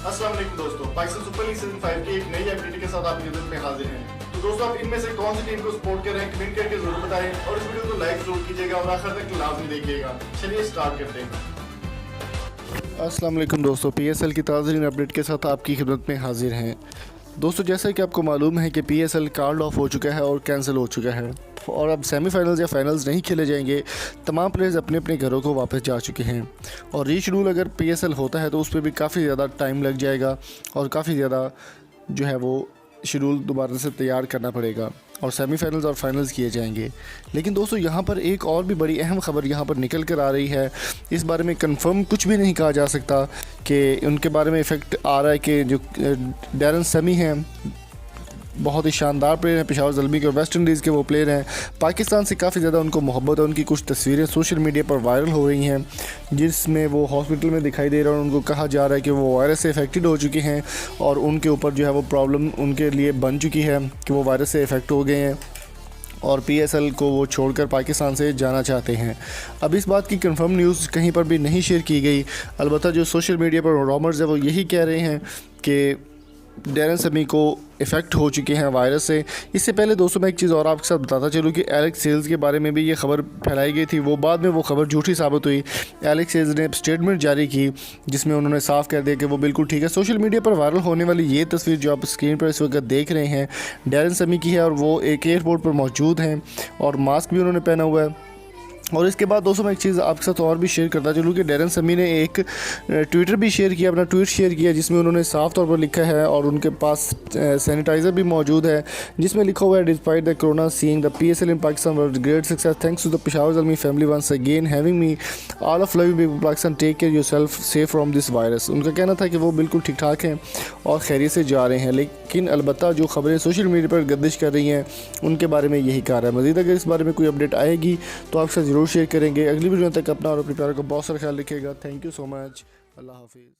अस्सलाम वालेकुम दोस्तों, पाकिस्तान सुपर लीग सीजन 5 की एक नई अपडेट के साथ आपकी खिदमत में हाजिर हैं। तो दोस्तों, आप इनमें से कौन सी टीम को सपोर्ट कर रहे हैं कमेंट करके जरूर बताएं और इस वीडियो को लाइक जरूर कीजिएगा और आखिर तक लाजमी देखिएगा। चलिए स्टार्ट करते हैं। अस्सलाम वालेकुम दोस्तों, पीएसएल की ताज़ा अपडेट के साथ आपकी खिदमत में हाजिर हैं। दोस्तों, जैसा कि आपको मालूम है कि पीएसएल कॉल्ड ऑफ हो चुका है और कैंसिल हो चुका है और अब सेमीफाइनल्स या फाइनल्स नहीं खेले जाएंगे। तमाम प्लेयर्स अपने अपने घरों को वापस जा चुके हैं और रीशेड्यूल अगर पीएसएल होता है तो उस पर भी काफ़ी ज़्यादा टाइम लग जाएगा और काफ़ी ज़्यादा जो है वो शेड्यूल दोबारा से तैयार करना पड़ेगा और सेमीफाइनल्स और फाइनल्स किए जाएंगे। लेकिन दोस्तों, यहाँ पर एक और भी बड़ी अहम खबर यहाँ पर निकल कर आ रही है। इस बारे में कंफर्म कुछ भी नहीं कहा जा सकता कि उनके बारे में इफ़ेक्ट आ रहा है कि जो डैरन सेमी हैं, बहुत ही शानदार प्लेयर हैं, पेशावर ज़ल्मी के और वेस्ट इंडीज़ के वो प्लेयर हैं। पाकिस्तान से काफ़ी ज़्यादा उनको मोहब्बत है। उनकी कुछ तस्वीरें सोशल मीडिया पर वायरल हो रही हैं जिसमें वो हॉस्पिटल में दिखाई दे रहा है और उनको कहा जा रहा है कि वो वायरस से इफ़ेक्टेड हो चुके हैं और उनके ऊपर जो है वो प्रॉब्लम उनके लिए बन चुकी है कि वो वायरस से इफ़ेक्ट हो गए हैं और पीएसएल को वो छोड़कर पाकिस्तान से जाना चाहते हैं। अब इस बात की कंफर्म न्यूज़ कहीं पर भी नहीं शेयर की गई। अलबत्ता जो सोशल मीडिया पर रूमर्स है वो यही कह रहे हैं कि डैरन सेमी को इफ़ेक्ट हो चुके हैं वायरस से। इससे पहले दोस्तों, मैं एक चीज़ और आपके साथ बताता चलूँ कि एलेक्स सेल्स के बारे में भी ये खबर फैलाई गई थी, वो बाद में वो खबर झूठी साबित हुई। एलेक्स सेल्स ने स्टेटमेंट जारी की जिसमें उन्होंने साफ कह दिया कि वो बिल्कुल ठीक है। सोशल मीडिया पर वायरल होने वाली ये तस्वीर जो आप स्क्रीन पर इस वक्त देख रहे हैं डैरन सेमी की है और वो एक एयरपोर्ट पर मौजूद हैं और मास्क भी उन्होंने पहना हुआ है। और इसके बाद दोस्तों, मैं एक चीज़ आपके साथ और भी शेयर करता चलूँ कि डैरन सेमी ने एक ट्विटर भी शेयर किया, अपना ट्वीट शेयर किया जिसमें उन्होंने साफ तौर पर लिखा है और उनके पास सैनिटाइज़र भी मौजूद है जिसमें लिखा हुआ है despite the corona seeing the PSL in Pakistan was great success thanks to the Peshawar Zalmi family once again having me all of love people Pakistan take care yourself safe from this virus. उनका कहना था कि वो बिल्कुल ठीक ठाक हैं और खैरियत से जा रहे हैं। लेकिन अलबत्ता जो खबरें सोशल मीडिया पर गर्दिश कर रही हैं उनके बारे में यही कहा है। मज़ीद अगर इस बारे में कोई अपडेट आएगी तो आपके साथ ज़रूर शेयर करेंगे। अगली वीडियो तक अपना और अपने प्यार का बहुत सारा ख्याल रखिएगा। Thank you so much. अल्लाह हाफिज़।